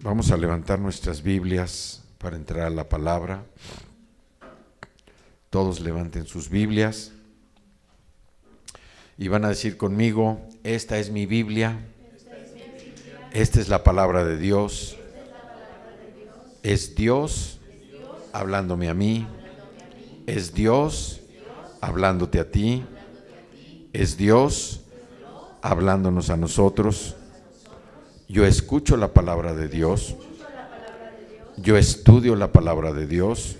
Vamos a levantar nuestras Biblias para entrar a la palabra. Todos levanten sus Biblias y van a decir conmigo: esta es mi Biblia, esta es la palabra de Dios, es Dios hablándome a mí, es Dios hablándote a ti, es Dios hablándonos a nosotros. Yo escucho la palabra de Dios, yo estudio la palabra de Dios,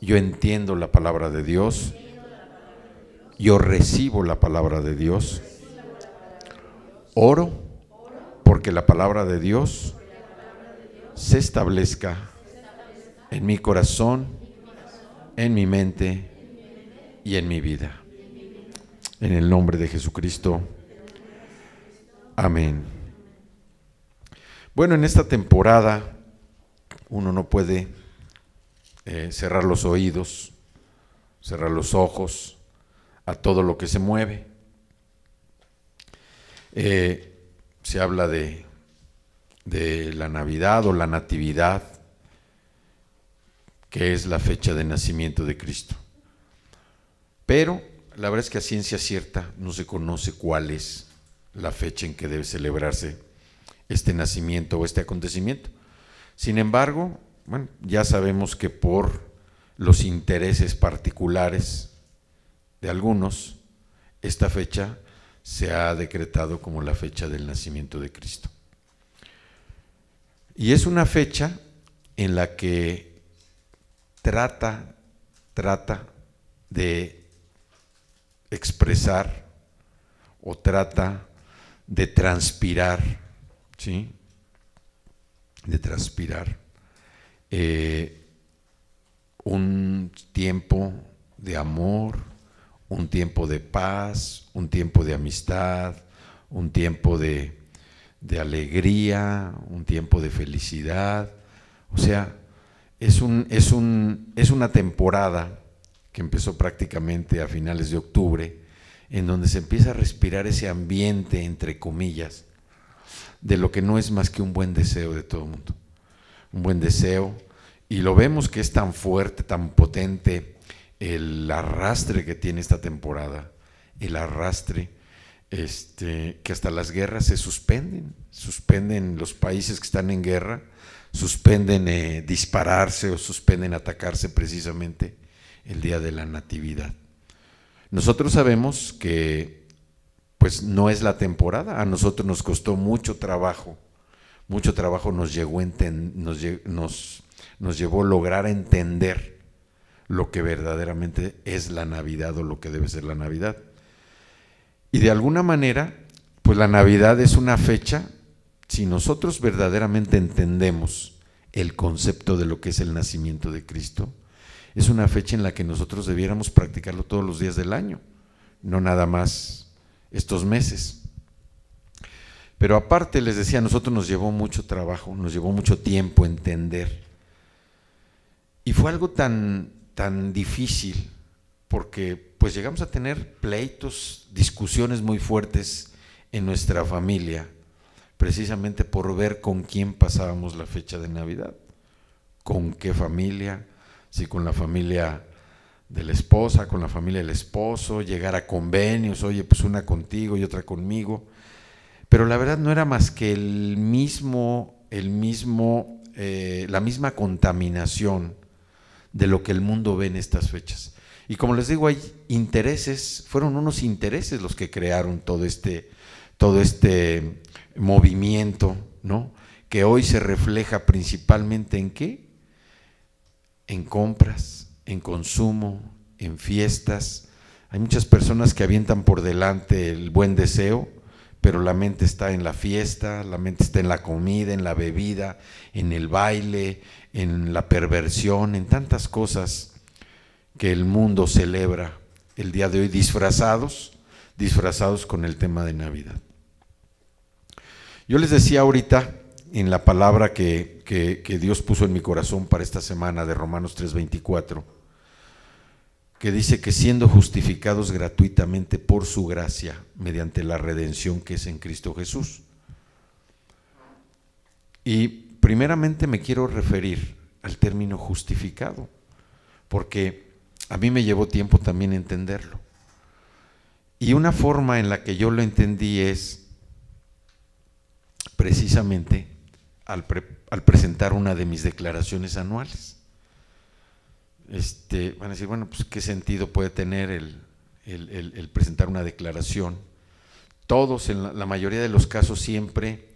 yo entiendo la palabra de Dios, yo recibo la palabra de Dios, oro porque la palabra de Dios se establezca en mi corazón, en mi mente y en mi vida. En el nombre de Jesucristo. Amén. Bueno, en esta temporada uno no puede cerrar los oídos, cerrar los ojos a todo lo que se mueve. Se habla de la Navidad o la Natividad, que es la fecha de nacimiento de Cristo. Pero la verdad es que a ciencia cierta no se conoce cuál es la fecha en que debe celebrarse este nacimiento o este acontecimiento. Sin embargo, bueno, ya sabemos que por los intereses particulares de algunos, esta fecha se ha decretado como la fecha del nacimiento de Cristo. Y es una fecha en la que trata de expresar o trata de transpirar, ¿sí? De transpirar un tiempo de amor, un tiempo de paz, un tiempo de amistad, un tiempo de alegría, un tiempo de felicidad. O sea, es una temporada que empezó prácticamente a finales de octubre, en donde se empieza a respirar ese ambiente, entre comillas, de lo que no es más que un buen deseo de todo el mundo. Un buen deseo, y lo vemos que es tan fuerte, tan potente el arrastre que tiene esta temporada, el arrastre, que hasta las guerras se suspenden los países que están en guerra, suspenden dispararse o suspenden atacarse precisamente el día de la Natividad. Nosotros sabemos que pues no es la temporada. A nosotros nos costó mucho trabajo nos llevó a lograr entender lo que verdaderamente es la Navidad o lo que debe ser la Navidad. Y de alguna manera, pues la Navidad es una fecha, si nosotros verdaderamente entendemos el concepto de lo que es el nacimiento de Cristo, es una fecha en la que nosotros debiéramos practicarlo todos los días del año, no nada más estos meses. Pero aparte, les decía, a nosotros nos llevó mucho trabajo, nos llevó mucho tiempo entender. Y fue algo tan difícil, porque pues llegamos a tener pleitos, discusiones muy fuertes en nuestra familia, precisamente por ver con quién pasábamos la fecha de Navidad, con qué familia, si con la familia de la esposa, con la familia del esposo, llegar a convenios, oye, pues una contigo y otra conmigo. Pero la verdad no era más que la misma contaminación de lo que el mundo ve en estas fechas. Y como les digo, hay intereses, fueron unos intereses los que crearon todo este movimiento, ¿no? Que hoy se refleja principalmente ¿en qué? En compras, en consumo, en fiestas. Hay muchas personas que avientan por delante el buen deseo, pero la mente está en la fiesta, la mente está en la comida, en la bebida, en el baile, en la perversión, en tantas cosas que el mundo celebra el día de hoy, disfrazados con el tema de Navidad. Yo les decía ahorita en la palabra que Dios puso en mi corazón para esta semana de Romanos 3:24, que dice que siendo justificados gratuitamente por su gracia mediante la redención que es en Cristo Jesús. Y primeramente me quiero referir al término justificado, porque a mí me llevó tiempo también entenderlo. Y una forma en la que yo lo entendí es precisamente al presentar una de mis declaraciones anuales. Van a decir, bueno, pues ¿qué sentido puede tener el presentar una declaración? Todos, en la mayoría de los casos, siempre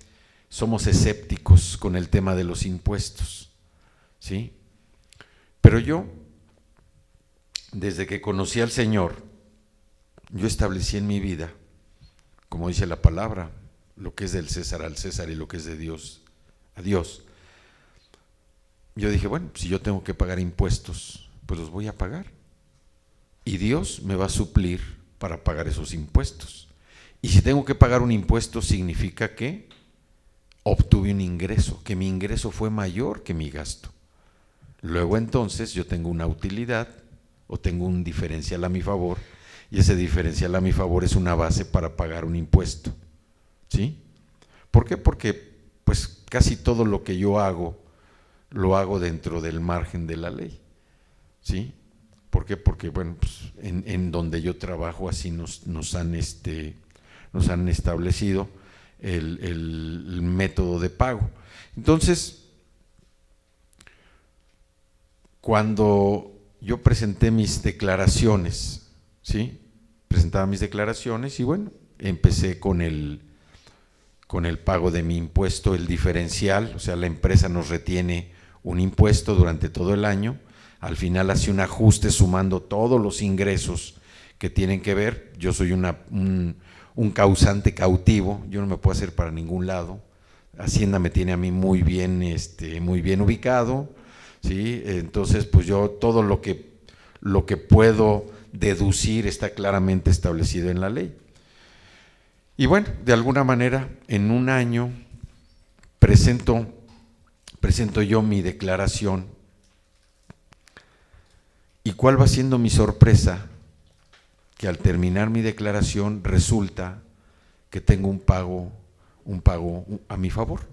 somos escépticos con el tema de los impuestos, ¿sí? Pero yo, desde que conocí al Señor, yo establecí en mi vida, como dice la palabra, lo que es del César al César y lo que es de Dios a Dios. Yo dije, bueno, si yo tengo que pagar impuestos, pues los voy a pagar. Y Dios me va a suplir para pagar esos impuestos. Y si tengo que pagar un impuesto, significa que obtuve un ingreso, que mi ingreso fue mayor que mi gasto. Luego entonces yo tengo una utilidad o tengo un diferencial a mi favor, y ese diferencial a mi favor es una base para pagar un impuesto, ¿sí? ¿Por qué? Porque pues casi todo lo que yo hago, lo hago dentro del margen de la ley, ¿sí? ¿Por qué? Porque bueno, pues en donde yo trabajo así nos han establecido el método de pago. Entonces, cuando yo presenté mis declaraciones, ¿sí? Presentaba mis declaraciones y bueno, empecé con el pago de mi impuesto, el diferencial, o sea, la empresa nos retiene un impuesto durante todo el año, al final hace un ajuste sumando todos los ingresos que tienen que ver. Yo soy un causante cautivo, yo no me puedo hacer para ningún lado. Hacienda me tiene a mí muy bien ubicado, ¿sí? Entonces, pues yo todo lo que puedo deducir está claramente establecido en la ley. Y bueno, de alguna manera, en un año presento yo mi declaración. ¿Y cuál va siendo mi sorpresa? Que al terminar mi declaración resulta que tengo un pago a mi favor.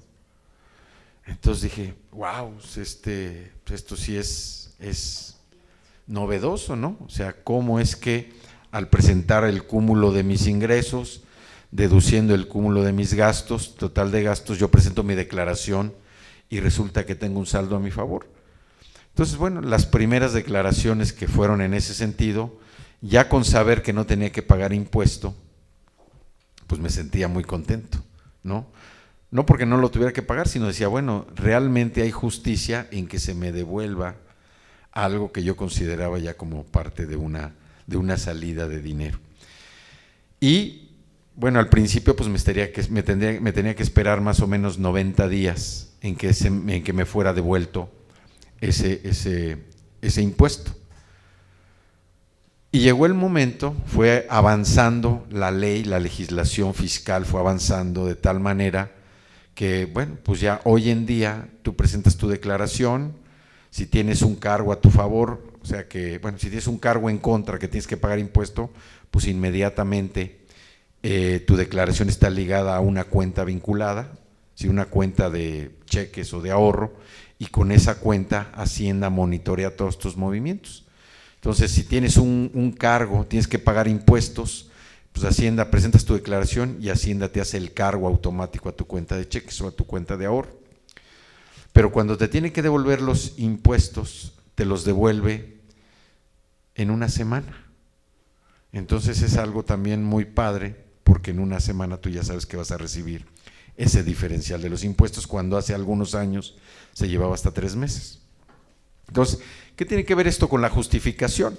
Entonces dije, wow, esto sí es novedoso, ¿no? O sea, ¿cómo es que al presentar el cúmulo de mis ingresos, deduciendo el cúmulo de mis gastos, total de gastos, yo presento mi declaración y resulta que tengo un saldo a mi favor? Entonces, bueno, las primeras declaraciones que fueron en ese sentido, ya con saber que no tenía que pagar impuesto, pues me sentía muy contento, ¿no? No porque no lo tuviera que pagar, sino decía, bueno, realmente hay justicia en que se me devuelva algo que yo consideraba ya como parte de una salida de dinero. Y bueno, al principio pues me tenía que esperar más o menos 90 días en que me fuera devuelto ese impuesto. Y llegó el momento, fue avanzando la ley, la legislación fiscal fue avanzando de tal manera que, bueno, pues ya hoy en día tú presentas tu declaración, si tienes un cargo a tu favor, o sea que, bueno, si tienes un cargo en contra que tienes que pagar impuesto, pues inmediatamente tu declaración está ligada a una cuenta vinculada, ¿sí? Una cuenta de cheques o de ahorro, y con esa cuenta Hacienda monitorea todos tus movimientos. Entonces, si tienes un cargo, tienes que pagar impuestos, pues Hacienda, presentas tu declaración y Hacienda te hace el cargo automático a tu cuenta de cheques o a tu cuenta de ahorro. Pero cuando te tiene que devolver los impuestos, te los devuelve en una semana. Entonces es algo también muy padre, porque en una semana tú ya sabes que vas a recibir ese diferencial de los impuestos, cuando hace algunos años se llevaba hasta 3 meses. Entonces, ¿qué tiene que ver esto con la justificación?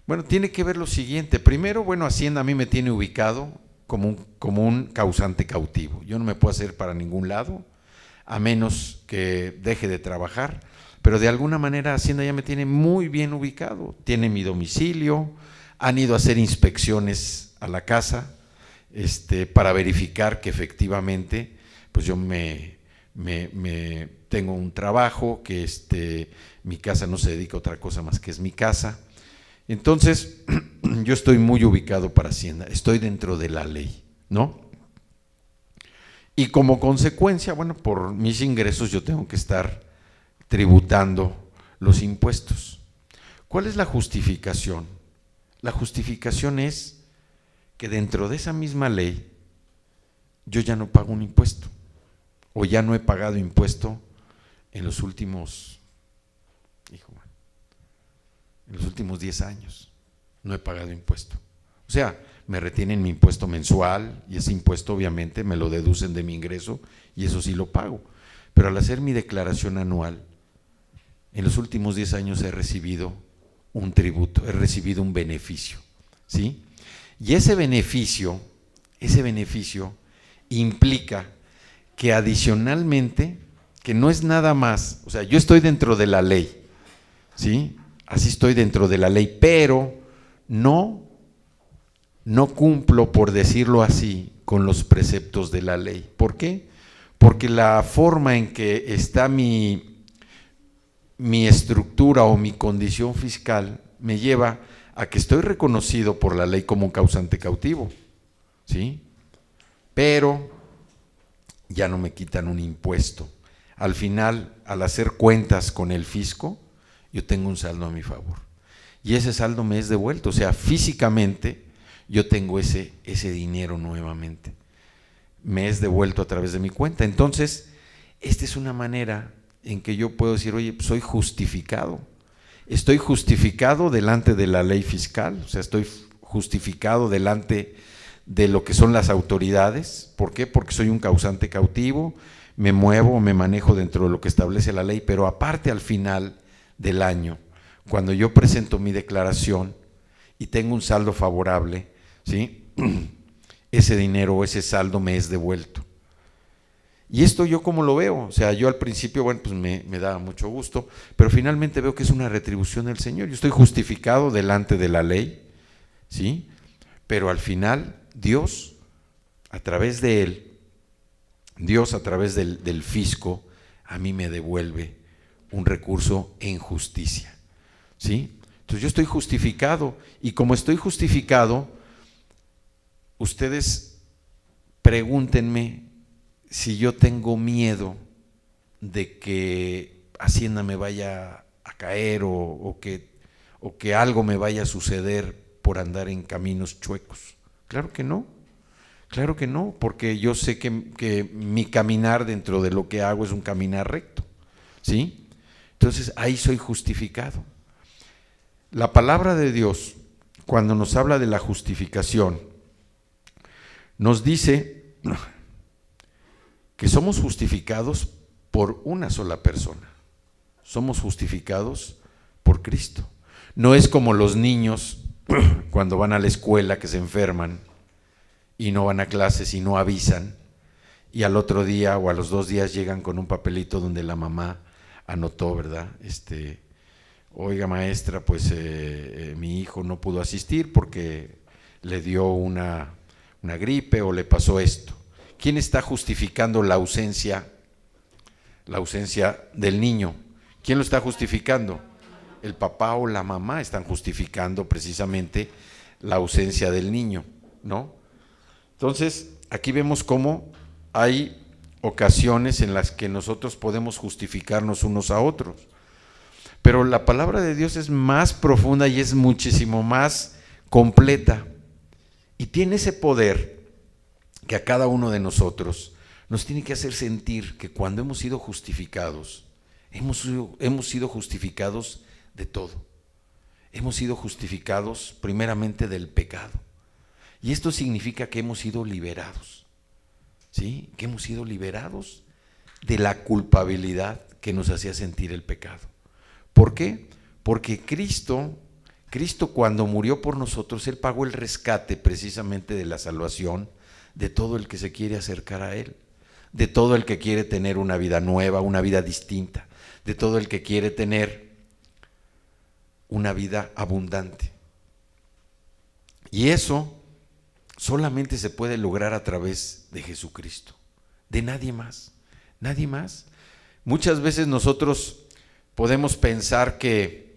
Bueno, tiene que ver lo siguiente. Primero, bueno, Hacienda a mí me tiene ubicado como un causante cautivo. Yo no me puedo hacer para ningún lado, a menos que deje de trabajar, pero de alguna manera Hacienda ya me tiene muy bien ubicado. Tiene mi domicilio, han ido a hacer inspecciones a la casa para verificar que efectivamente pues yo tengo un trabajo, que mi casa no se dedica a otra cosa más que es mi casa. Entonces, yo estoy muy ubicado para Hacienda, estoy dentro de la ley, ¿no? Y como consecuencia, bueno, por mis ingresos yo tengo que estar tributando los impuestos. ¿Cuál es la justificación? La justificación es que dentro de esa misma ley yo ya no pago un impuesto, o ya no he pagado impuesto en los últimos, en los últimos 10 años, no he pagado impuesto. O sea, me retienen mi impuesto mensual y ese impuesto obviamente me lo deducen de mi ingreso y eso sí lo pago. Pero al hacer mi declaración anual, en los últimos 10 años he recibido un tributo, he recibido un beneficio, ¿sí? Y ese beneficio implica que adicionalmente, que no es nada más, o sea, yo estoy dentro de la ley, ¿sí? Así estoy dentro de la ley, pero no cumplo, por decirlo así, con los preceptos de la ley. ¿Por qué? Porque la forma en que está mi estructura o mi condición fiscal me lleva a que estoy reconocido por la ley como un causante cautivo, ¿sí? Pero ya no me quitan un impuesto. Al final, al hacer cuentas con el fisco, yo tengo un saldo a mi favor. Y ese saldo me es devuelto, o sea, físicamente yo tengo ese dinero nuevamente. Me es devuelto a través de mi cuenta. Entonces, esta es una manera en que yo puedo decir, oye, soy justificado. Estoy justificado delante de la ley fiscal, o sea, estoy justificado delante de lo que son las autoridades. ¿Por qué? Porque soy un causante cautivo, me muevo, me manejo dentro de lo que establece la ley, pero aparte al final del año, cuando yo presento mi declaración y tengo un saldo favorable, ¿sí? Ese dinero o ese saldo me es devuelto. Y esto yo como lo veo, o sea, yo al principio, bueno, pues me daba mucho gusto, pero finalmente veo que es una retribución del Señor. Yo estoy justificado delante de la ley, ¿sí? Pero al final Dios, a través de él, Dios a través del fisco, a mí me devuelve un recurso en justicia, ¿sí? Entonces yo estoy justificado, y como estoy justificado, ustedes pregúntenme si yo tengo miedo de que Hacienda me vaya a caer o que algo me vaya a suceder por andar en caminos chuecos. Claro que no, porque yo sé que mi caminar dentro de lo que hago es un caminar recto, ¿sí? Entonces ahí soy justificado. La palabra de Dios, cuando nos habla de la justificación, nos dice que somos justificados por una sola persona. Somos justificados por Cristo. No es como los niños cuando van a la escuela que se enferman y no van a clases y no avisan, y al otro día o a los 2 días llegan con un papelito donde la mamá anotó, ¿verdad? Oiga maestra, pues mi hijo no pudo asistir porque le dio una gripe o le pasó esto. ¿Quién está justificando la ausencia del niño? ¿Quién lo está justificando? El papá o la mamá están justificando precisamente la ausencia del niño, ¿no? Entonces, aquí vemos cómo hay ocasiones en las que nosotros podemos justificarnos unos a otros. Pero la palabra de Dios es más profunda y es muchísimo más completa. Y tiene ese poder que a cada uno de nosotros nos tiene que hacer sentir que cuando hemos sido justificados, hemos sido justificados de todo. Hemos sido justificados primeramente del pecado. Y esto significa que hemos sido liberados, ¿sí? Que hemos sido liberados de la culpabilidad que nos hacía sentir el pecado. ¿Por qué? Porque Cristo cuando murió por nosotros, Él pagó el rescate precisamente de la salvación de todo el que se quiere acercar a Él, de todo el que quiere tener una vida nueva, una vida distinta, de todo el que quiere tener una vida abundante. Y eso solamente se puede lograr a través de Jesucristo, de nadie más, nadie más. Muchas veces nosotros podemos pensar que,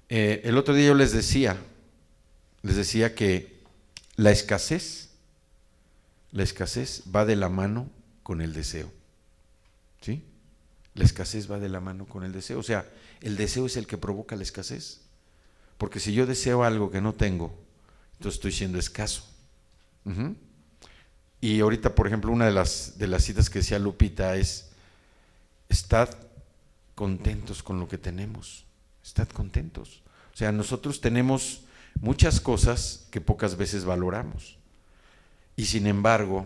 el otro día yo les decía que la escasez va de la mano con el deseo. ¿Sí? La escasez va de la mano con el deseo. O sea, el deseo es el que provoca la escasez. Porque si yo deseo algo que no tengo, entonces estoy siendo escaso. Uh-huh. Y ahorita, por ejemplo, una de las citas que decía Lupita es: estad contentos con lo que tenemos, estad contentos. O sea, nosotros tenemos muchas cosas que pocas veces valoramos. Y sin embargo,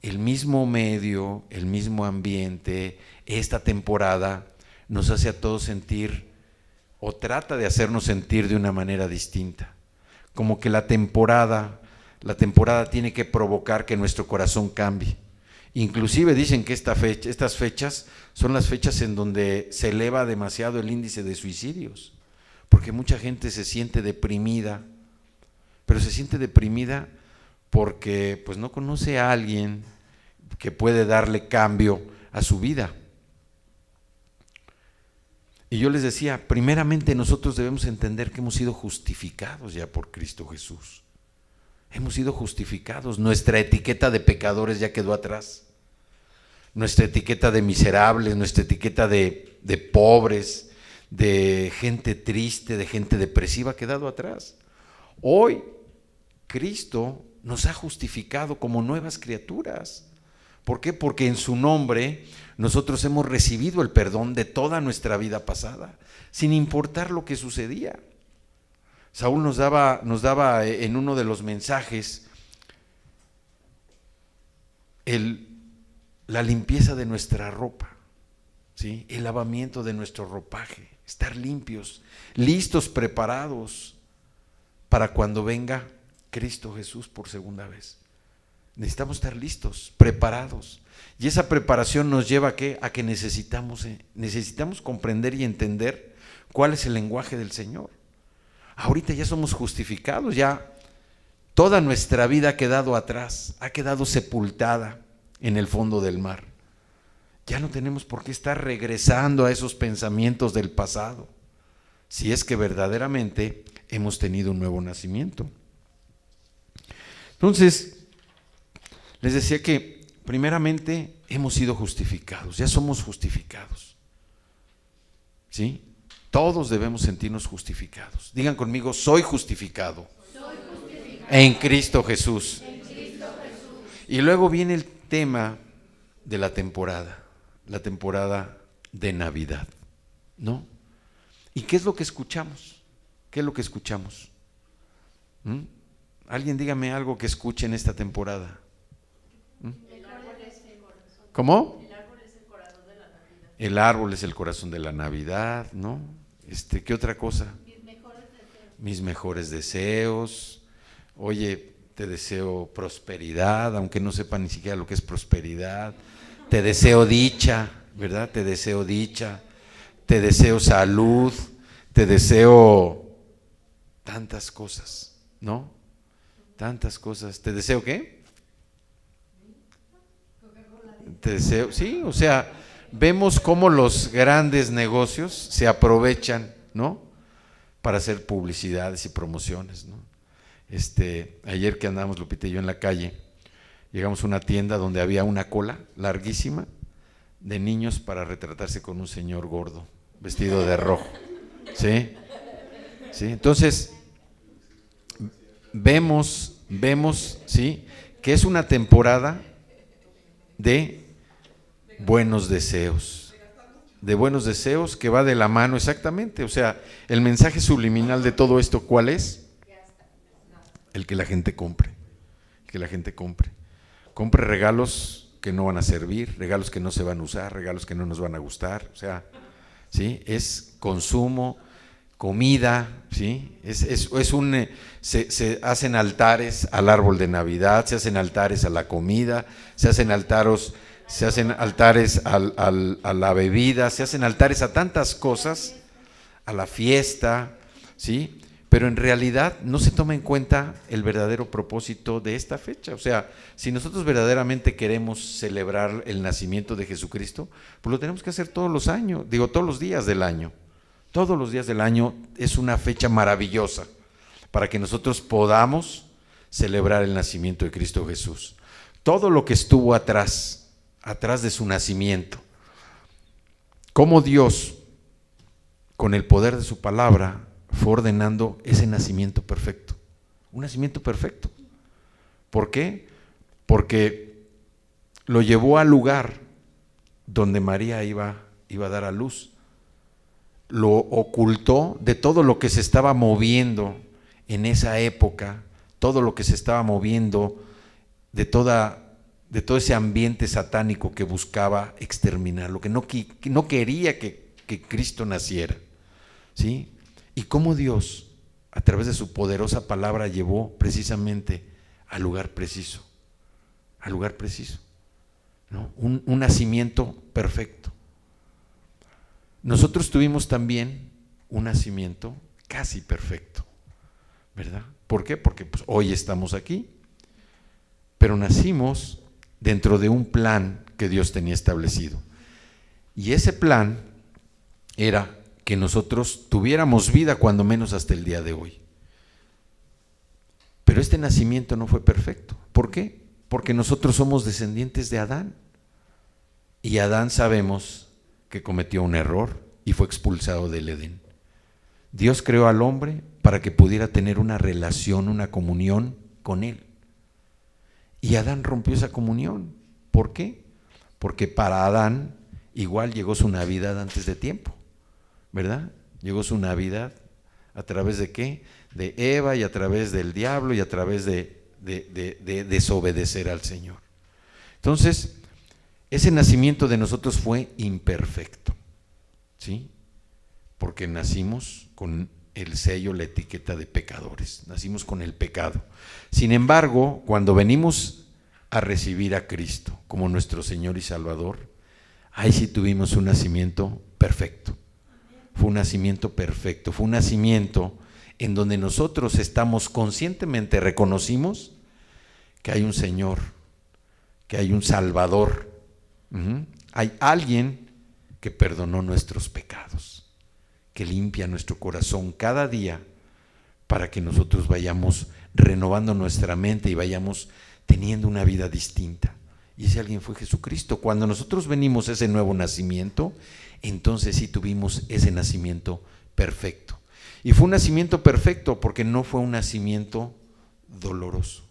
el mismo medio, el mismo ambiente, esta temporada nos hace a todos sentir, o trata de hacernos sentir de una manera distinta. Como que la temporada tiene que provocar que nuestro corazón cambie. Inclusive dicen que estas fechas son las fechas en donde se eleva demasiado el índice de suicidios, porque mucha gente se siente deprimida, pero se siente deprimida porque pues no conoce a alguien que puede darle cambio a su vida. Y yo les decía, primeramente nosotros debemos entender que hemos sido justificados ya por Cristo Jesús. Hemos sido justificados, nuestra etiqueta de pecadores ya quedó atrás, nuestra etiqueta de miserables, nuestra etiqueta de pobres, de gente triste, de gente depresiva ha quedado atrás. Hoy Cristo nos ha justificado como nuevas criaturas. ¿Por qué? Porque en su nombre nosotros hemos recibido el perdón de toda nuestra vida pasada, sin importar lo que sucedía. Saúl nos daba en uno de los mensajes la limpieza de nuestra ropa, ¿sí? El lavamiento de nuestro ropaje, estar limpios, listos, preparados para cuando venga Cristo Jesús por segunda vez. Necesitamos estar listos, preparados. Y esa preparación nos lleva ¿a qué? A que necesitamos comprender y entender cuál es el lenguaje del Señor. Ahorita ya somos justificados, ya toda nuestra vida ha quedado atrás, ha quedado sepultada en el fondo del mar. Ya no tenemos por qué estar regresando a esos pensamientos del pasado, si es que verdaderamente hemos tenido un nuevo nacimiento. Entonces, les decía que primeramente hemos sido justificados, ya somos justificados, ¿sí? Todos debemos sentirnos justificados. Digan conmigo, soy justificado, en Cristo Jesús. Y luego viene el tema de la temporada de Navidad, ¿no? ¿Y qué es lo que escuchamos? ¿Qué es lo que escuchamos? Alguien dígame algo que escuche en esta temporada. ¿Cómo? El árbol es el corazón de la Navidad. El árbol es el corazón de la Navidad, ¿no? ¿Qué otra cosa? Mis mejores deseos. Oye, te deseo prosperidad, aunque no sepa ni siquiera lo que es prosperidad. Te deseo dicha, ¿verdad? Te deseo dicha. Te deseo salud. Te deseo tantas cosas, ¿no? Tantas cosas. ¿Te deseo qué? Te deseo, sí, o sea, vemos cómo los grandes negocios se aprovechan, ¿no? Para hacer publicidades y promociones, ¿no? Ayer que andamos Lupita y yo en la calle, llegamos a una tienda donde había una cola larguísima de niños para retratarse con un señor gordo, vestido de rojo, ¿sí? ¿Sí? Entonces, vemos, ¿sí? Que es una temporada de buenos deseos, que va de la mano exactamente. O sea, el mensaje subliminal de todo esto, ¿cuál es? El que la gente compre, compre regalos que no van a servir, regalos que no se van a usar, regalos que no nos van a gustar. O sea, ¿sí? Es consumo, comida, ¿sí? Se hacen altares al árbol de Navidad, se hacen altares a la comida, se hacen altares a la bebida, se hacen altares a tantas cosas, a la fiesta, ¿sí? Pero en realidad no se toma en cuenta el verdadero propósito de esta fecha. O sea, si nosotros verdaderamente queremos celebrar el nacimiento de Jesucristo, pues lo tenemos que hacer todos los años, todos los días del año. Todos los días del año es una fecha maravillosa para que nosotros podamos celebrar el nacimiento de Cristo Jesús. Todo lo que estuvo atrás, atrás de su nacimiento. Cómo Dios, con el poder de su palabra, fue ordenando ese nacimiento perfecto. Un nacimiento perfecto. ¿Por qué? Porque lo llevó al lugar donde María iba a dar a luz. Lo ocultó de todo lo que se estaba moviendo en esa época, todo lo que se estaba moviendo, de todo ese ambiente satánico que buscaba exterminar, lo que no quería que Cristo naciera, ¿sí? Y cómo Dios, a través de su poderosa palabra, llevó precisamente al lugar preciso, ¿no? Un nacimiento perfecto. Nosotros tuvimos también un nacimiento casi perfecto, ¿verdad? ¿Por qué? Porque pues, hoy estamos aquí, pero nacimos dentro de un plan que Dios tenía establecido. Y ese plan era que nosotros tuviéramos vida cuando menos hasta el día de hoy. Pero este nacimiento no fue perfecto. ¿Por qué? Porque nosotros somos descendientes de Adán. Y Adán sabemos que cometió un error y fue expulsado del Edén. Dios creó al hombre para que pudiera tener una relación, una comunión con él. Y Adán rompió esa comunión. ¿Por qué? Porque para Adán igual llegó su Navidad antes de tiempo, ¿verdad? Llegó su Navidad a través de ¿qué? De Eva, y a través del diablo, y a través de desobedecer al Señor. Entonces, ese nacimiento de nosotros fue imperfecto, ¿sí? Porque nacimos con el sello, la etiqueta de pecadores, nacimos con el pecado. Sin embargo, cuando venimos a recibir a Cristo como nuestro Señor y Salvador, ahí sí tuvimos un nacimiento perfecto. Fue un nacimiento perfecto, fue un nacimiento en donde nosotros estamos conscientemente, reconocimos que hay un Señor, que hay un Salvador. Hay alguien que perdonó nuestros pecados, que limpia nuestro corazón cada día para que nosotros vayamos renovando nuestra mente y vayamos teniendo una vida distinta. Y ese alguien fue Jesucristo. Cuando nosotros venimos a ese nuevo nacimiento, entonces sí tuvimos ese nacimiento perfecto. Y fue un nacimiento perfecto porque no fue un nacimiento doloroso.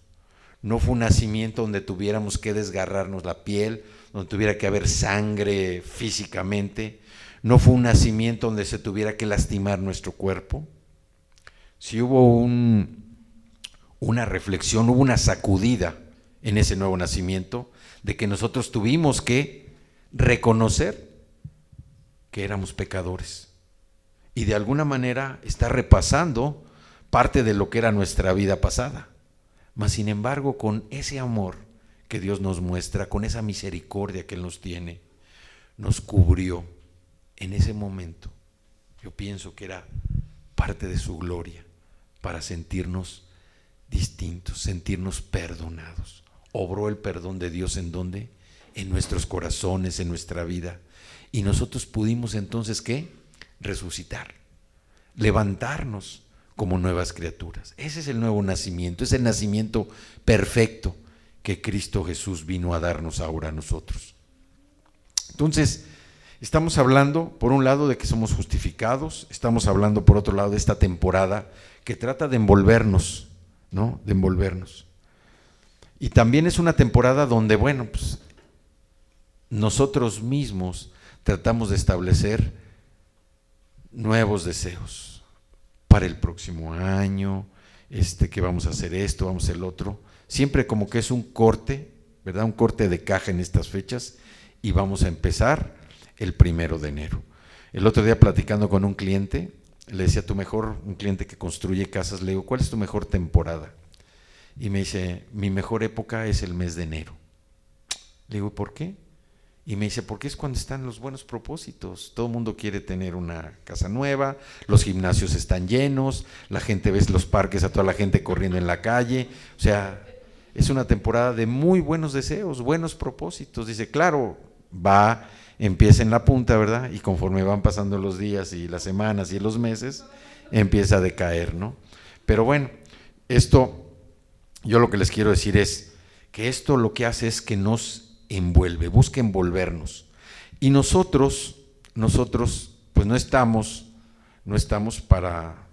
No fue un nacimiento donde tuviéramos que desgarrarnos la piel, donde tuviera que haber sangre físicamente. No fue un nacimiento donde se tuviera que lastimar nuestro cuerpo. Sí hubo una reflexión, hubo una sacudida en ese nuevo nacimiento de que nosotros tuvimos que reconocer que éramos pecadores y de alguna manera estar repasando parte de lo que era nuestra vida pasada. Mas sin embargo, con ese amor que Dios nos muestra, con esa misericordia que Él nos tiene, nos cubrió en ese momento. Yo pienso que era parte de su gloria para sentirnos distintos, sentirnos perdonados. Obró el perdón de Dios ¿en dónde? En nuestros corazones, en nuestra vida. Y nosotros pudimos entonces ¿qué? Resucitar, levantarnos como nuevas criaturas. Ese es el nuevo nacimiento, es el nacimiento perfecto que Cristo Jesús vino a darnos ahora a nosotros. Entonces, estamos hablando por un lado de que somos justificados, estamos hablando por otro lado de esta temporada que trata de envolvernos, ¿no? De envolvernos. Y también es una temporada donde, bueno, pues nosotros mismos tratamos de establecer nuevos deseos para el próximo año, que vamos a hacer esto, vamos a hacer el otro. Siempre como que es un corte, ¿verdad? Un corte de caja en estas fechas y vamos a empezar el 1 de enero. El otro día platicando con un cliente, le decía, un cliente que construye casas, le digo, ¿cuál es tu mejor temporada? Y me dice, mi mejor época es el mes de enero. Le digo, ¿por qué? Y me dice, porque es cuando están los buenos propósitos. Todo el mundo quiere tener una casa nueva, los gimnasios están llenos, la gente ves los parques, a toda la gente corriendo en la calle. O sea, es una temporada de muy buenos deseos, buenos propósitos. Dice, claro, empieza en la punta, ¿verdad? Y conforme van pasando los días y las semanas y los meses, empieza a decaer, ¿no? Pero bueno, yo lo que les quiero decir es que esto lo que hace es que nos envuelve, busca envolvernos. Y nosotros pues no estamos para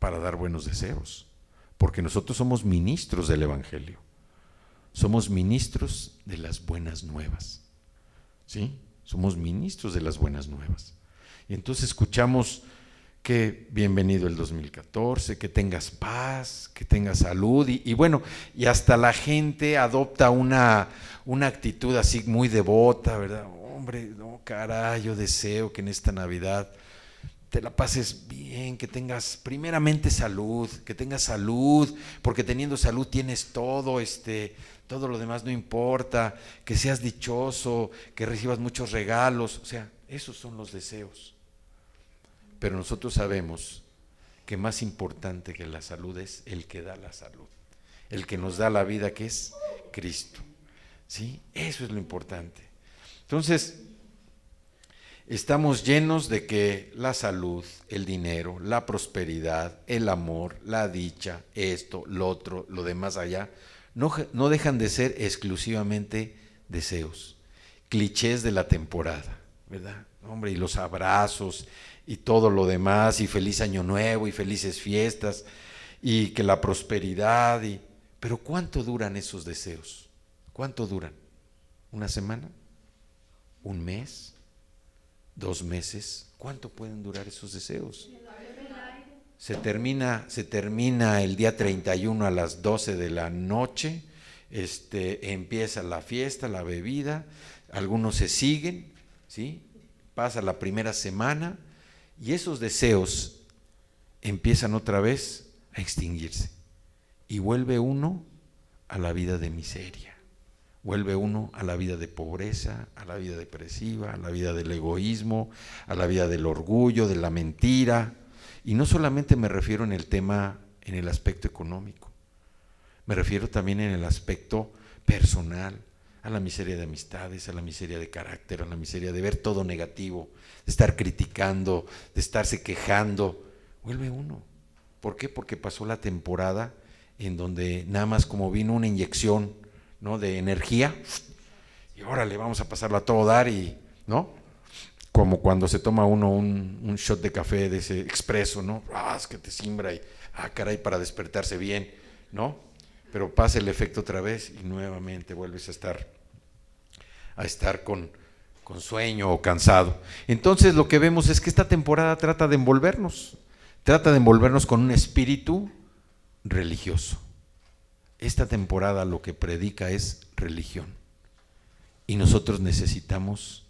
dar buenos deseos, porque nosotros somos ministros del Evangelio, somos ministros de las buenas nuevas, ¿sí? Somos ministros de las buenas nuevas. Y entonces escuchamos que bienvenido el 2014, que tengas paz, que tengas salud, y bueno, y hasta la gente adopta una actitud así muy devota, ¿verdad? Hombre, no, caray, yo deseo que en esta Navidad te la pases bien, que tengas primeramente salud, porque teniendo salud tienes todo, todo lo demás no importa, que seas dichoso, que recibas muchos regalos, o sea, esos son los deseos. Pero nosotros sabemos que más importante que la salud es el que da la salud, el que nos da la vida, que es Cristo, ¿sí? Eso es lo importante. Entonces, estamos llenos de que la salud, el dinero, la prosperidad, el amor, la dicha, esto, lo otro, lo demás allá, no dejan de ser exclusivamente deseos, clichés de la temporada, ¿verdad? Hombre, y los abrazos y todo lo demás, y feliz año nuevo y felices fiestas, y que la prosperidad, pero ¿cuánto duran esos deseos? ¿Cuánto duran? ¿Una semana? ¿Un mes? 2 meses, ¿cuánto pueden durar esos deseos? Se termina el día 31 a las 12 de la noche, empieza la fiesta, la bebida, algunos se siguen, ¿sí? Pasa la primera semana y esos deseos empiezan otra vez a extinguirse y vuelve uno a la vida de miseria. Vuelve uno a la vida de pobreza, a la vida depresiva, a la vida del egoísmo, a la vida del orgullo, de la mentira. Y no solamente me refiero en el aspecto económico, me refiero también en el aspecto personal, a la miseria de amistades, a la miseria de carácter, a la miseria de ver todo negativo, de estar criticando, de estarse quejando. Vuelve uno. ¿Por qué? Porque pasó la temporada en donde nada más como vino una inyección, ¿no?, de energía, y órale, vamos a pasarlo a todo dar, y ¿no? Como cuando se toma uno un shot de café de ese expreso, ¿no? Es que te simbra y caray, para despertarse bien, ¿no? Pero pasa el efecto otra vez y nuevamente vuelves a estar con sueño o cansado. Entonces lo que vemos es que esta temporada trata de envolvernos con un espíritu religioso. Esta temporada lo que predica es religión, y nosotros necesitamos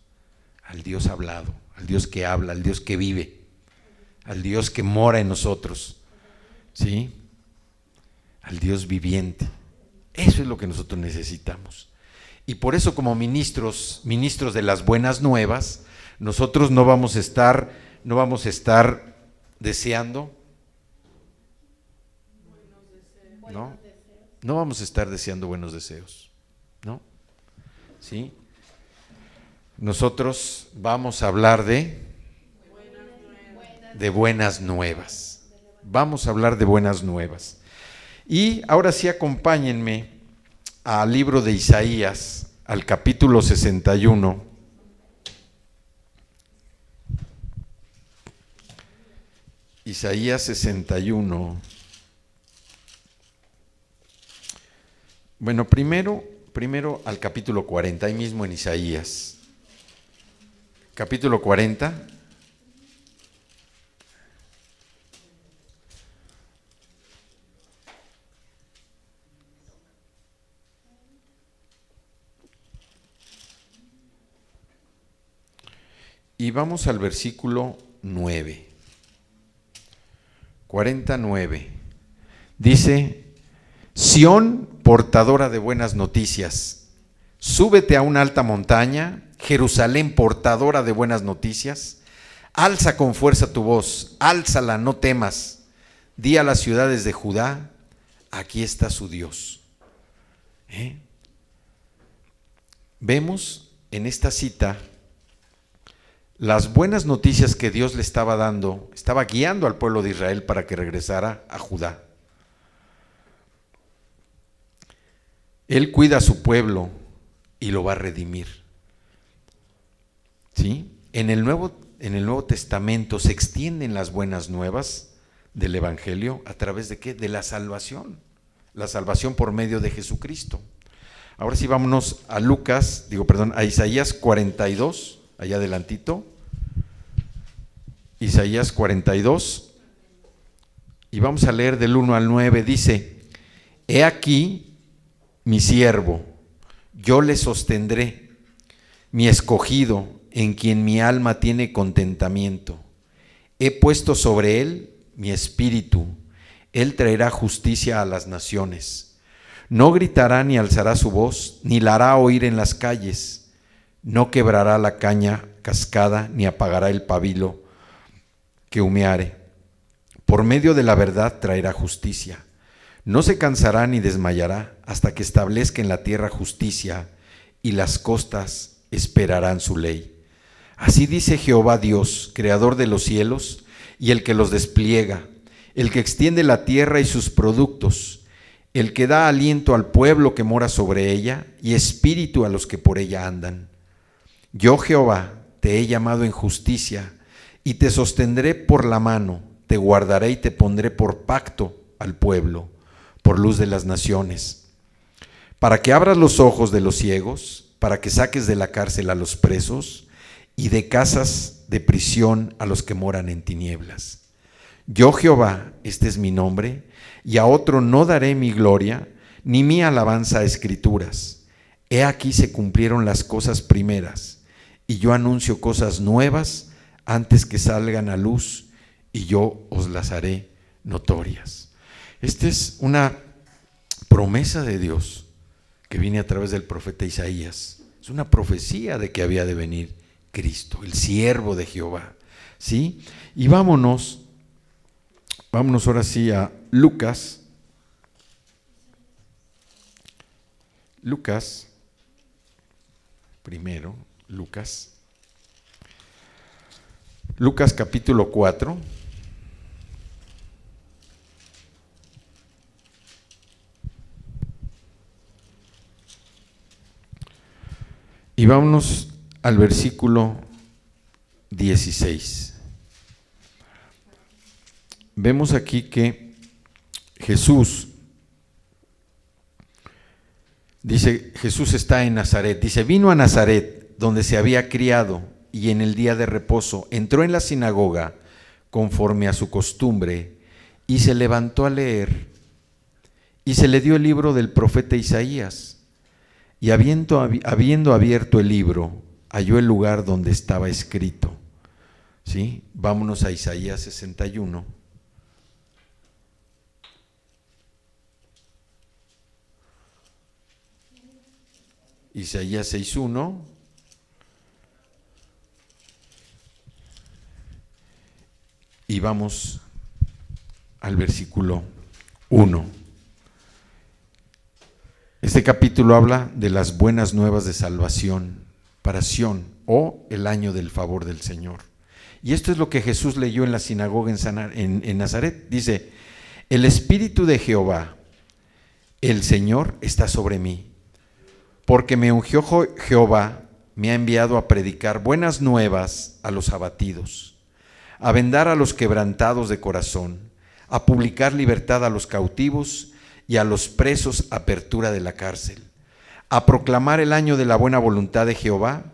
al Dios hablado, al Dios que habla, al Dios que vive, al Dios que mora en nosotros, ¿sí? Al Dios viviente. Eso es lo que nosotros necesitamos. Y por eso, como ministros de las buenas nuevas, nosotros no vamos a estar deseando, ¿no? No vamos a estar deseando buenos deseos, ¿no? ¿Sí? Nosotros vamos a hablar de buenas nuevas. Vamos a hablar de buenas nuevas. Y ahora sí, acompáñenme al libro de Isaías, al capítulo 61. Isaías 61. Bueno, primero al capítulo 40, ahí mismo en Isaías. Capítulo 40. Y vamos al versículo 9. 49. Dice: Sión, portadora de buenas noticias, súbete a una alta montaña, Jerusalén, portadora de buenas noticias, alza con fuerza tu voz, álzala, no temas, di a las ciudades de Judá, aquí está su Dios. Vemos en esta cita las buenas noticias que Dios le estaba dando, estaba guiando al pueblo de Israel para que regresara a Judá. Él cuida a su pueblo, y lo va a redimir. ¿Sí? En el Nuevo Testamento se extienden las buenas nuevas del Evangelio a través de ¿qué? De la salvación por medio de Jesucristo. Ahora sí vámonos a a Isaías 42, allá adelantito. Isaías 42, y vamos a leer del 1 al 9, dice: He aquí mi siervo, yo le sostendré, mi escogido, en quien mi alma tiene contentamiento. He puesto sobre él mi espíritu, él traerá justicia a las naciones. No gritará ni alzará su voz, ni la hará oír en las calles. No quebrará la caña cascada, ni apagará el pabilo que humeare. Por medio de la verdad traerá justicia. No se cansará ni desmayará hasta que establezca en la tierra justicia, y las costas esperarán su ley. Así dice Jehová Dios, creador de los cielos y el que los despliega, el que extiende la tierra y sus productos, el que da aliento al pueblo que mora sobre ella y espíritu a los que por ella andan. Yo, Jehová, te he llamado en justicia y te sostendré por la mano, te guardaré y te pondré por pacto al pueblo, por luz de las naciones, para que abras los ojos de los ciegos, para que saques de la cárcel a los presos y de casas de prisión a los que moran en tinieblas. Yo, Jehová, este es mi nombre, y a otro no daré mi gloria, ni mi alabanza a escrituras. He aquí se cumplieron las cosas primeras, y yo anuncio cosas nuevas antes que salgan a luz, y yo os las haré notorias. Esta es una promesa de Dios que viene a través del profeta Isaías. Es una profecía de que había de venir Cristo, el siervo de Jehová. ¿Sí? Y vámonos ahora sí a Lucas. Lucas capítulo 4. Y vámonos al versículo 16. Vemos aquí que Jesús está en Nazaret. Dice, vino a Nazaret, donde se había criado, y en el día de reposo entró en la sinagoga conforme a su costumbre, y se levantó a leer, y se le dio el libro del profeta Isaías. Y habiendo abierto el libro, halló el lugar donde estaba escrito. ¿Sí? Vámonos a Isaías 61. Isaías 6:1. Y vamos al versículo 1. Este capítulo habla de las buenas nuevas de salvación para Sión, o el año del favor del Señor. Y esto es lo que Jesús leyó en la sinagoga en Nazaret. Dice, el Espíritu de Jehová, el Señor, está sobre mí, porque me ungió Jehová, me ha enviado a predicar buenas nuevas a los abatidos, a vendar a los quebrantados de corazón, a publicar libertad a los cautivos y a los presos apertura de la cárcel, a proclamar el año de la buena voluntad de Jehová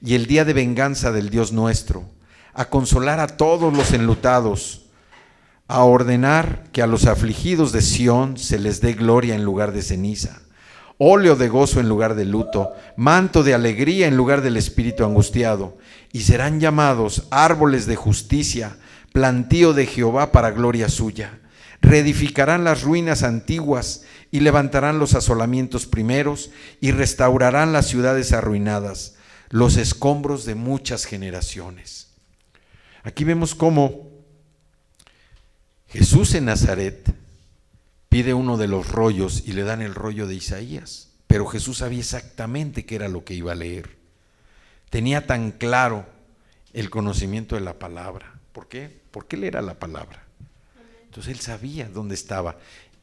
y el día de venganza del Dios nuestro, a consolar a todos los enlutados, a ordenar que a los afligidos de Sión se les dé gloria en lugar de ceniza, óleo de gozo en lugar de luto, manto de alegría en lugar del espíritu angustiado, y serán llamados árboles de justicia, plantío de Jehová para gloria suya. Reedificarán las ruinas antiguas y levantarán los asolamientos primeros y restaurarán las ciudades arruinadas, los escombros de muchas generaciones. Aquí vemos cómo Jesús en Nazaret pide uno de los rollos y le dan el rollo de Isaías, pero Jesús sabía exactamente qué era lo que iba a leer. Tenía tan claro el conocimiento de la palabra. ¿Por qué? Porque él era la palabra. Entonces él sabía dónde estaba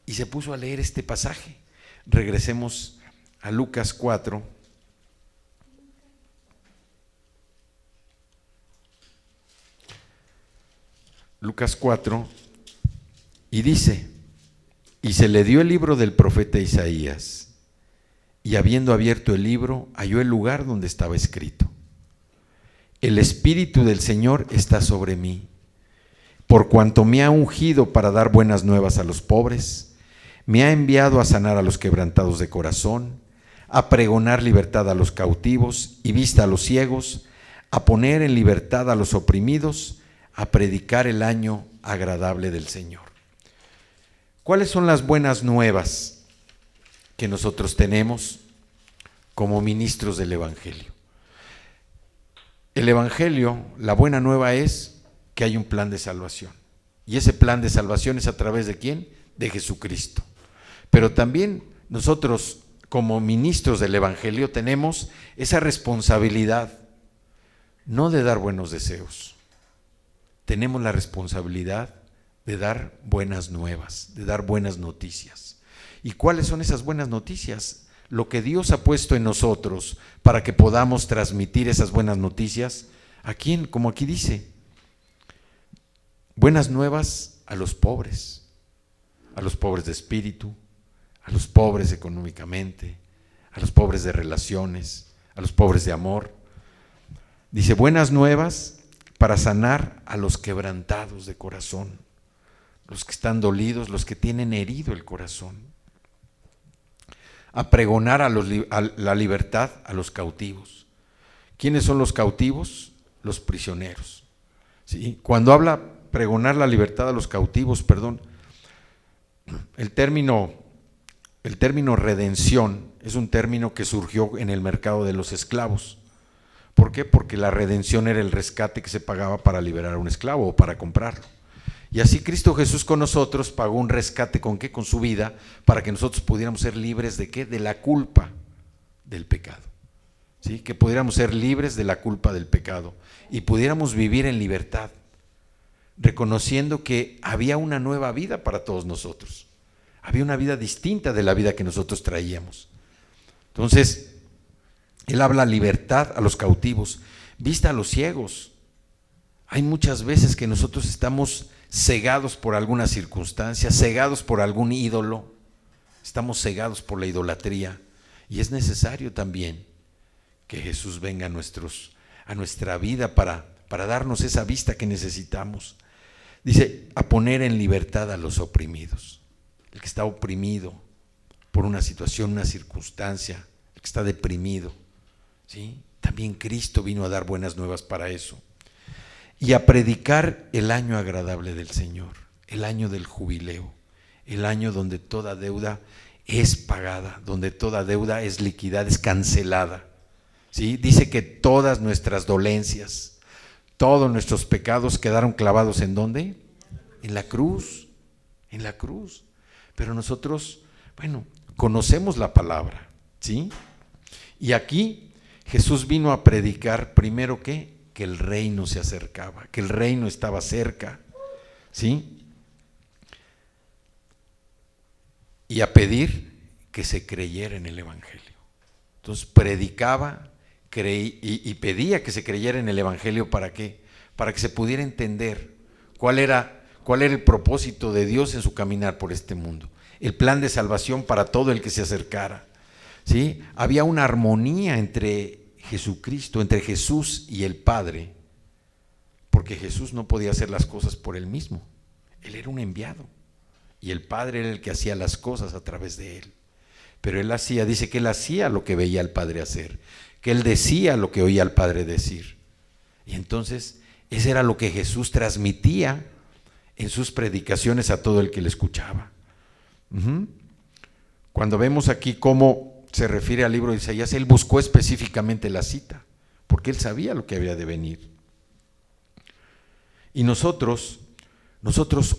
y se puso a leer este pasaje. Regresemos a Lucas 4, Lucas 4, y dice: y se le dio el libro del profeta Isaías, y habiendo abierto el libro, halló el lugar donde estaba escrito: el Espíritu del Señor está sobre mí, por cuanto me ha ungido para dar buenas nuevas a los pobres, me ha enviado a sanar a los quebrantados de corazón, a pregonar libertad a los cautivos y vista a los ciegos, a poner en libertad a los oprimidos, a predicar el año agradable del Señor. ¿Cuáles son las buenas nuevas que nosotros tenemos como ministros del Evangelio? El Evangelio, la buena nueva es que hay un plan de salvación. Y ese plan de salvación es a través de ¿quién? De Jesucristo. Pero también nosotros, como ministros del Evangelio, tenemos esa responsabilidad, no de dar buenos deseos. Tenemos la responsabilidad de dar buenas nuevas, de dar buenas noticias. ¿Y cuáles son esas buenas noticias? Lo que Dios ha puesto en nosotros para que podamos transmitir esas buenas noticias. ¿A quién? Como aquí dice, buenas nuevas a los pobres de espíritu, a los pobres económicamente, a los pobres de relaciones, a los pobres de amor. Dice, buenas nuevas para sanar a los quebrantados de corazón, los que están dolidos, los que tienen herido el corazón. A pregonar a la libertad a los cautivos. ¿Quiénes son los cautivos? Los prisioneros. ¿Sí? Cuando habla pregonar la libertad a los cautivos, el término redención es un término que surgió en el mercado de los esclavos. ¿Por qué? Porque la redención era el rescate que se pagaba para liberar a un esclavo o para comprarlo. Y así Cristo Jesús con nosotros pagó un rescate, ¿con qué? Con su vida, para que nosotros pudiéramos ser libres ¿de qué? De la culpa del pecado. ¿Sí? Que pudiéramos ser libres de la culpa del pecado y pudiéramos vivir en libertad, reconociendo que había una nueva vida para todos nosotros. Había una vida distinta de la vida que nosotros traíamos. Entonces, Él habla libertad a los cautivos, vista a los ciegos. Hay muchas veces que nosotros estamos cegados por alguna circunstancia, cegados por algún ídolo, estamos cegados por la idolatría, y es necesario también que Jesús venga a nuestra vida para darnos esa vista que necesitamos. Dice, a poner en libertad a los oprimidos, el que está oprimido por una situación, una circunstancia, el que está deprimido, ¿sí? También Cristo vino a dar buenas nuevas para eso. Y a predicar el año agradable del Señor, el año del jubileo, el año donde toda deuda es pagada, donde toda deuda es liquidada, es cancelada. ¿Sí? Dice que todas nuestras dolencias, todos nuestros pecados quedaron clavados ¿en dónde? En la cruz, en la cruz. Pero nosotros, conocemos la palabra, ¿sí? Y aquí Jesús vino a predicar primero ¿qué? Que el reino se acercaba, que el reino estaba cerca, ¿sí? Y a pedir que se creyera en el Evangelio. Entonces predicaba y pedía que se creyera en el Evangelio. ¿Para qué? Para que se pudiera entender cuál era el propósito de Dios en su caminar por este mundo, el plan de salvación para todo el que se acercara, ¿sí? Había una armonía entre Jesucristo, entre Jesús y el Padre, porque Jesús no podía hacer las cosas por él mismo, él era un enviado y el Padre era el que hacía las cosas a través de él. Pero él dice que él hacía lo que veía al Padre hacer, que él decía lo que oía al Padre decir. Y entonces ese era lo que Jesús transmitía en sus predicaciones a todo el que le escuchaba. Cuando vemos aquí cómo se refiere al libro de Isaías, él buscó específicamente la cita, porque él sabía lo que había de venir. Y nosotros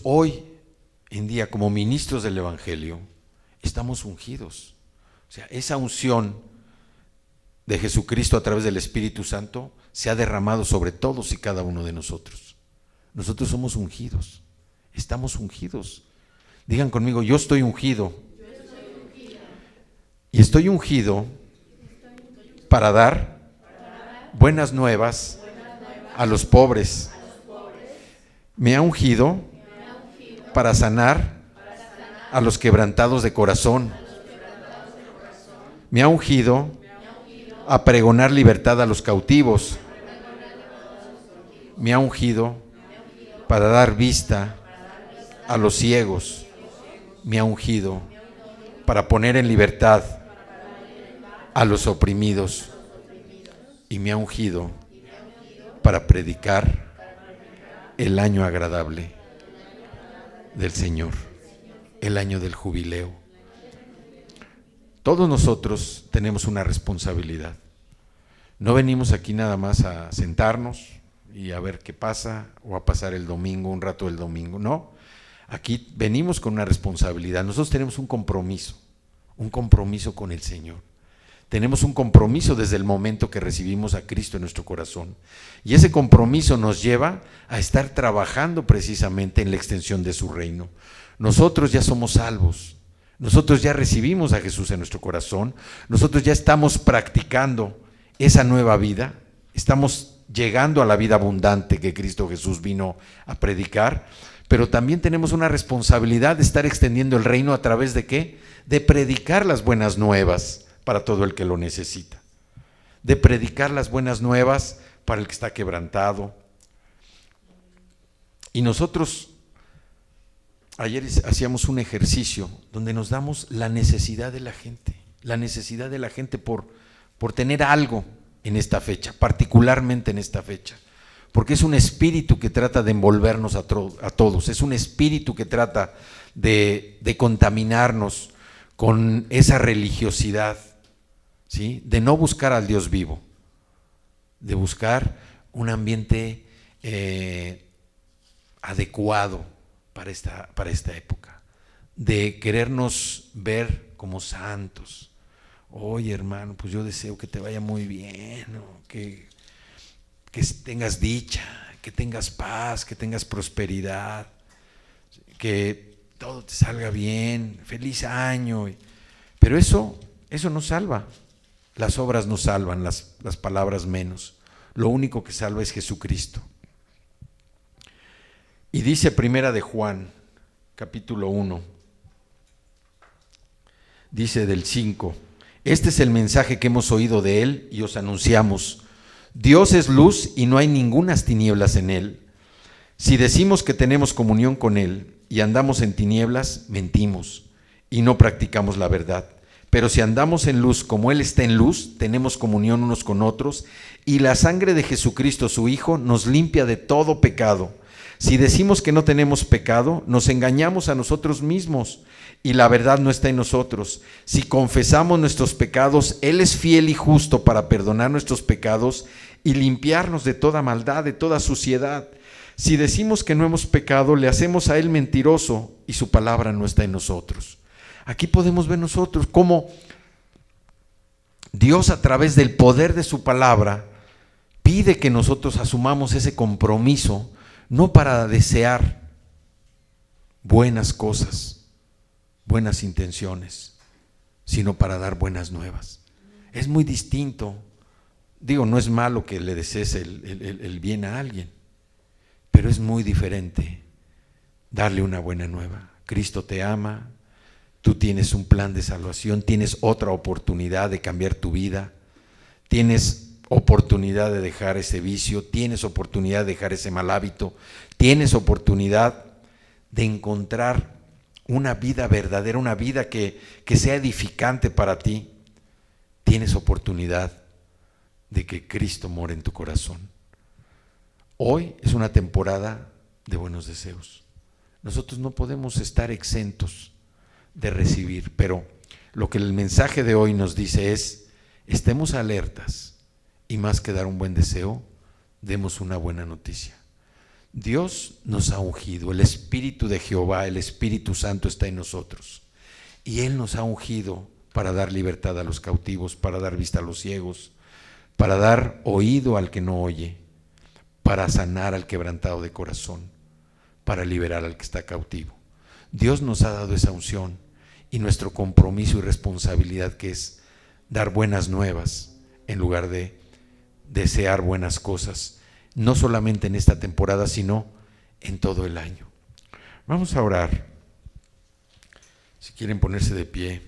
hoy en día, como ministros del Evangelio, estamos ungidos. O sea, esa unción de Jesucristo a través del Espíritu Santo se ha derramado sobre todos y cada uno de nosotros. Nosotros somos ungidos, estamos ungidos. Digan conmigo, yo estoy ungido. Y estoy ungido para dar buenas nuevas a los pobres. Me ha ungido para sanar a los quebrantados de corazón. Me ha ungido a pregonar libertad a los cautivos. Me ha ungido para dar vista a los ciegos. Me ha ungido para poner en libertad a los oprimidos. Y me ha ungido para predicar el año agradable del Señor, el año del jubileo. Todos nosotros tenemos una responsabilidad. No venimos aquí nada más a sentarnos y a ver qué pasa, o a pasar el domingo, un rato del domingo. No, aquí venimos con una responsabilidad. Nosotros tenemos un compromiso con el Señor. Tenemos un compromiso desde el momento que recibimos a Cristo en nuestro corazón. Y ese compromiso nos lleva a estar trabajando precisamente en la extensión de su reino. Nosotros ya somos salvos. Nosotros ya recibimos a Jesús en nuestro corazón. Nosotros ya estamos practicando esa nueva vida. Estamos llegando a la vida abundante que Cristo Jesús vino a predicar. Pero también tenemos una responsabilidad de estar extendiendo el reino a través de ¿qué? De predicar las buenas nuevas para todo el que lo necesita, de predicar las buenas nuevas para el que está quebrantado. Y nosotros ayer hacíamos un ejercicio donde nos damos la necesidad de la gente por tener algo en esta fecha, particularmente en esta fecha, porque es un espíritu que trata de envolvernos a todos, es un espíritu que trata de contaminarnos con esa religiosidad, ¿sí? De no buscar al Dios vivo, de buscar un ambiente adecuado para esta época, de querernos ver como santos. Oye, hermano, pues yo deseo que te vaya muy bien, ¿no? que tengas dicha, que tengas paz, que tengas prosperidad, que todo te salga bien, feliz año. Pero eso no salva. Las obras no salvan, las palabras menos. Lo único que salva es Jesucristo. Y dice Primera de Juan, capítulo 1, dice del 5, este es el mensaje que hemos oído de Él y os anunciamos. Dios es luz y no hay ningunas tinieblas en Él. Si decimos que tenemos comunión con Él y andamos en tinieblas, mentimos y no practicamos la verdad. Pero si andamos en luz como Él está en luz, tenemos comunión unos con otros, y la sangre de Jesucristo, su Hijo, nos limpia de todo pecado. Si decimos que no tenemos pecado, nos engañamos a nosotros mismos, y la verdad no está en nosotros. Si confesamos nuestros pecados, Él es fiel y justo para perdonar nuestros pecados y limpiarnos de toda maldad, de toda suciedad. Si decimos que no hemos pecado, le hacemos a Él mentiroso, y su palabra no está en nosotros. Aquí podemos ver nosotros cómo Dios, a través del poder de su palabra, pide que nosotros asumamos ese compromiso, no para desear buenas cosas, buenas intenciones, sino para dar buenas nuevas. Es muy distinto. Digo, no es malo que le desees el bien a alguien, pero es muy diferente darle una buena nueva. Cristo te ama. Tú tienes un plan de salvación, tienes otra oportunidad de cambiar tu vida, tienes oportunidad de dejar ese vicio, tienes oportunidad de dejar ese mal hábito, tienes oportunidad de encontrar una vida verdadera, una vida que sea edificante para ti. Tienes oportunidad de que Cristo more en tu corazón. Hoy es una temporada de buenos deseos. Nosotros no podemos estar exentos de recibir, pero lo que el mensaje de hoy nos dice es: estemos alertas y más que dar un buen deseo, demos una buena noticia. Dios nos ha ungido, el Espíritu de Jehová, el Espíritu Santo está en nosotros, y Él nos ha ungido para dar libertad a los cautivos, para dar vista a los ciegos, para dar oído al que no oye, para sanar al quebrantado de corazón, para liberar al que está cautivo. Dios nos ha dado esa unción, y nuestro compromiso y responsabilidad, que es dar buenas nuevas en lugar de desear buenas cosas, no solamente en esta temporada, sino en todo el año. Vamos a orar. Si quieren ponerse de pie.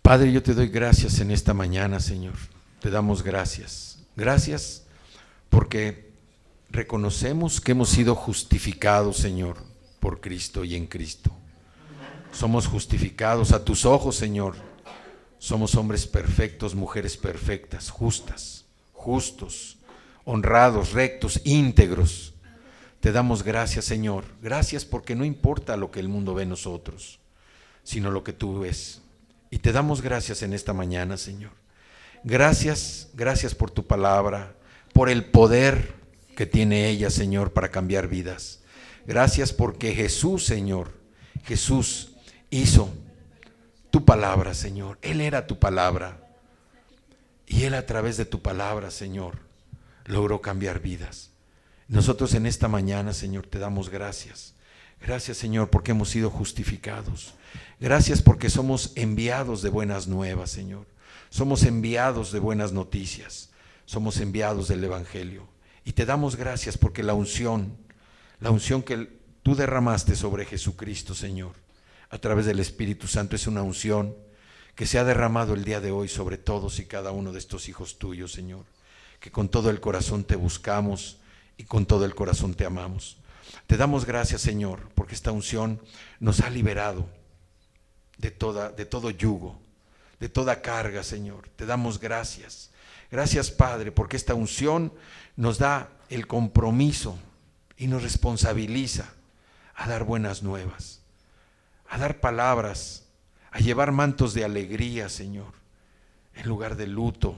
Padre, yo te doy gracias en esta mañana, Señor. Te damos gracias. Gracias porque reconocemos que hemos sido justificados, Señor, por Cristo y en Cristo. Somos justificados a tus ojos, Señor. Somos hombres perfectos, mujeres perfectas, justas, justos, honrados, rectos, íntegros. Te damos gracias, Señor. Gracias porque no importa lo que el mundo ve en nosotros, sino lo que tú ves. Y te damos gracias en esta mañana, Señor. Gracias, gracias por tu palabra, por el poder que tiene ella, Señor, para cambiar vidas. Gracias porque Jesús, Señor, Jesús hizo tu palabra, Señor. Él era tu palabra. Y Él a través de tu palabra, Señor, logró cambiar vidas. Nosotros en esta mañana, Señor, te damos gracias. Gracias, Señor, porque hemos sido justificados. Gracias porque somos enviados de buenas nuevas, Señor. Somos enviados de buenas noticias. Somos enviados del Evangelio. Y te damos gracias porque la unción que tú derramaste sobre Jesucristo, Señor, a través del Espíritu Santo, es una unción que se ha derramado el día de hoy sobre todos y cada uno de estos hijos tuyos, Señor. Que con todo el corazón te buscamos y con todo el corazón te amamos. Te damos gracias, Señor, porque esta unción nos ha liberado de todo yugo, de toda carga, Señor. Te damos gracias. Gracias, Padre, porque esta unción nos da el compromiso y nos responsabiliza a dar buenas nuevas, a dar palabras, a llevar mantos de alegría, Señor, en lugar de luto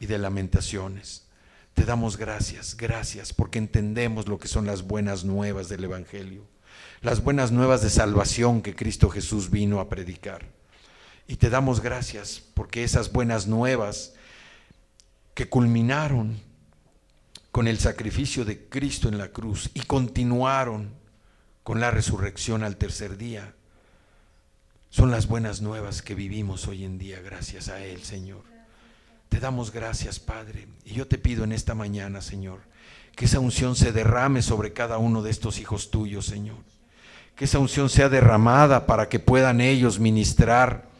y de lamentaciones. Te damos gracias, gracias, porque entendemos lo que son las buenas nuevas del Evangelio, las buenas nuevas de salvación que Cristo Jesús vino a predicar. Y te damos gracias porque esas buenas nuevas que culminaron con el sacrificio de Cristo en la cruz y continuaron con la resurrección al tercer día, son las buenas nuevas que vivimos hoy en día gracias a Él, Señor. Te damos gracias, Padre, y yo te pido en esta mañana, Señor, que esa unción se derrame sobre cada uno de estos hijos tuyos, Señor. Que esa unción sea derramada para que puedan ellos ministrar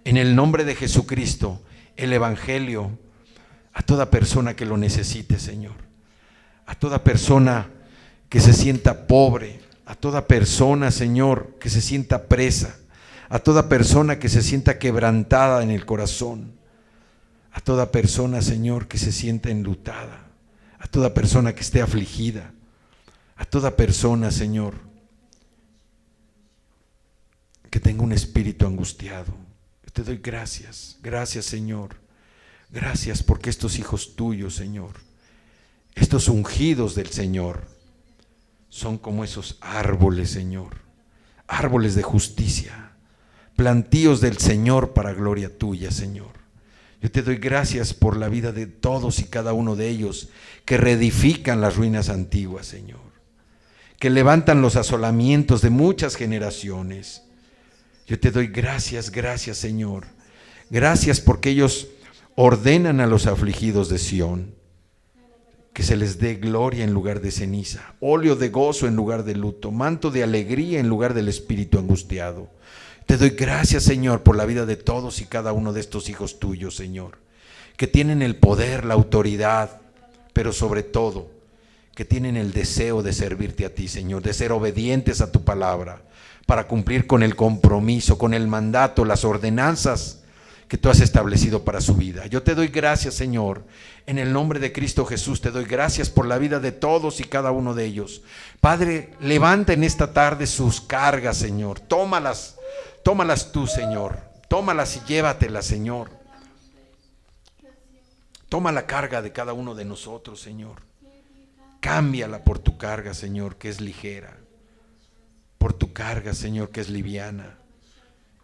en el nombre de Jesucristo el Evangelio a toda persona que lo necesite, Señor. A toda persona que se sienta pobre, a toda persona, Señor, que se sienta presa, a toda persona que se sienta quebrantada en el corazón, a toda persona, Señor, que se sienta enlutada, a toda persona que esté afligida, a toda persona, Señor, que tenga un espíritu angustiado. Te doy gracias, gracias, Señor. Gracias porque estos hijos tuyos, Señor, estos ungidos del Señor, son como esos árboles, Señor, árboles de justicia, plantíos del Señor para gloria tuya, Señor. Yo te doy gracias por la vida de todos y cada uno de ellos que reedifican las ruinas antiguas, Señor, que levantan los asolamientos de muchas generaciones. Yo te doy gracias, gracias, Señor. Gracias porque ellos ordenan a los afligidos de Sión que se les dé gloria en lugar de ceniza, óleo de gozo en lugar de luto, manto de alegría en lugar del espíritu angustiado. Te doy gracias, Señor, por la vida de todos y cada uno de estos hijos tuyos, Señor, que tienen el poder, la autoridad, pero sobre todo, que tienen el deseo de servirte a ti, Señor, de ser obedientes a tu palabra, para cumplir con el compromiso, con el mandato, las ordenanzas que tú has establecido para su vida. Yo te doy gracias, Señor, en el nombre de Cristo Jesús. Te doy gracias por la vida de todos y cada uno de ellos. Padre, levanta en esta tarde sus cargas, Señor. Tómalas tú, Señor. Tómalas y llévatelas, Señor. Toma la carga de cada uno de nosotros, Señor. Cámbiala por tu carga, Señor, que es ligera. Por tu carga, Señor, que es liviana.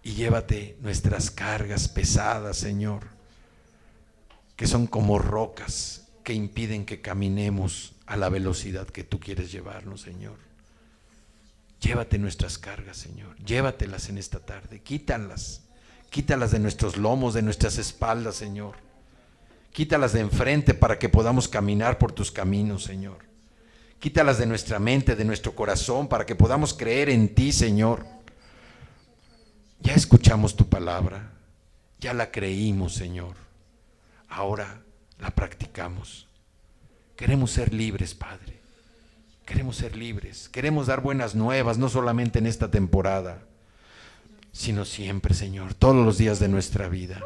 Y llévate nuestras cargas pesadas, Señor, que son como rocas que impiden que caminemos a la velocidad que tú quieres llevarnos, Señor. Llévate nuestras cargas, Señor. Llévatelas en esta tarde. Quítalas Quítalas de nuestros lomos, de nuestras espaldas, Señor. Quítalas de enfrente para que podamos caminar por tus caminos, Señor. Quítalas de nuestra mente, de nuestro corazón, para que podamos creer en ti, Señor. Ya escuchamos tu palabra, ya la creímos, Señor. Ahora la practicamos. Queremos ser libres, Padre. Queremos ser libres. Queremos dar buenas nuevas, no solamente en esta temporada, sino siempre, Señor, todos los días de nuestra vida.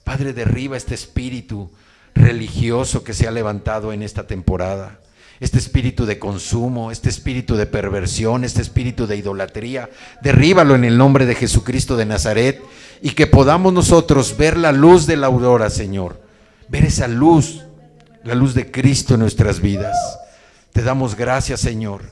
Padre, derriba este espíritu religioso que se ha levantado en esta temporada. Este espíritu de consumo, este espíritu de perversión, este espíritu de idolatría, derríbalo en el nombre de Jesucristo de Nazaret, y que podamos nosotros ver la luz de la aurora, Señor, ver esa luz, la luz de Cristo en nuestras vidas. Te damos gracias, Señor.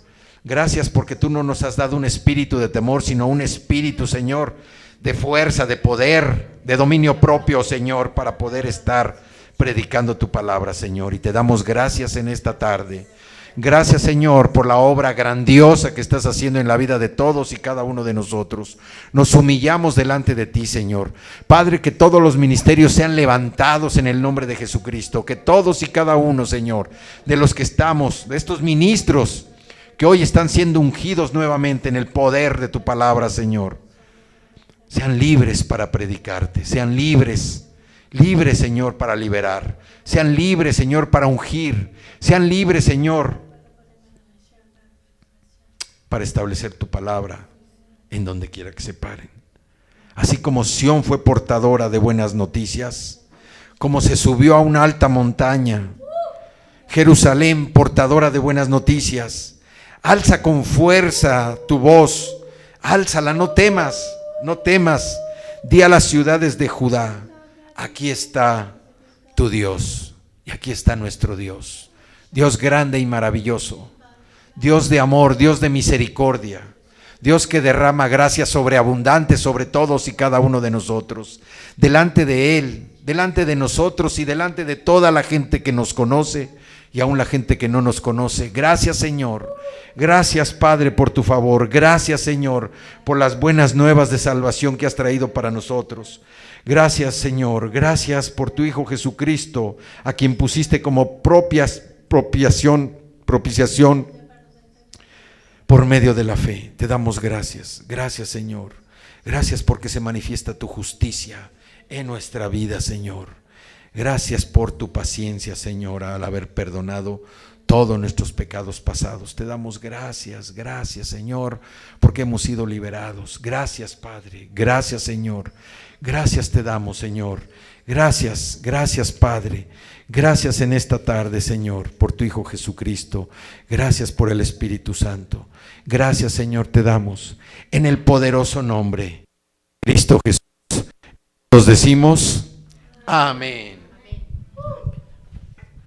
Gracias porque tú no nos has dado un espíritu de temor, sino un espíritu, Señor, de fuerza, de poder, de dominio propio, Señor, para poder estar predicando tu palabra, Señor. Y te damos gracias en esta tarde. Gracias, Señor, por la obra grandiosa que estás haciendo en la vida de todos y cada uno de nosotros. Nos humillamos delante de ti, Señor. Padre, que todos los ministerios sean levantados en el nombre de Jesucristo. Que todos y cada uno, Señor, de los que estamos, de estos ministros que hoy están siendo ungidos nuevamente en el poder de tu palabra, Señor, sean libres para predicarte. Sean libres, Señor, para liberar. Sean libres, Señor, para ungir. Sean libres, Señor, para establecer tu palabra en donde quiera que se paren. Así como Sión fue portadora de buenas noticias, como se subió a una alta montaña, Jerusalén, portadora de buenas noticias, alza con fuerza tu voz, álzala, no temas, no temas. Di a las ciudades de Judá: aquí está tu Dios, y aquí está nuestro Dios. Dios grande y maravilloso, Dios de amor, Dios de misericordia, Dios que derrama gracia sobreabundante sobre todos y cada uno de nosotros. Delante de Él, delante de nosotros y delante de toda la gente que nos conoce y aún la gente que no nos conoce. Gracias, Señor. Gracias, Padre, por tu favor. Gracias, Señor, por las buenas nuevas de salvación que has traído para nosotros. Gracias, Señor. Gracias por tu Hijo Jesucristo, a quien pusiste como propiciación por medio de la fe. Te damos gracias. Gracias, Señor. Gracias porque se manifiesta tu justicia en nuestra vida, Señor. Gracias por tu paciencia, Señor, al haber perdonado todos nuestros pecados pasados. Te damos gracias, gracias, Señor, porque hemos sido liberados. Gracias, Padre. Gracias, Señor. Gracias te damos, Señor. Gracias, gracias, Padre. Gracias en esta tarde, Señor, por tu Hijo Jesucristo. Gracias por el Espíritu Santo. Gracias, Señor, te damos en el poderoso nombre de Cristo Jesús. Nos decimos amén.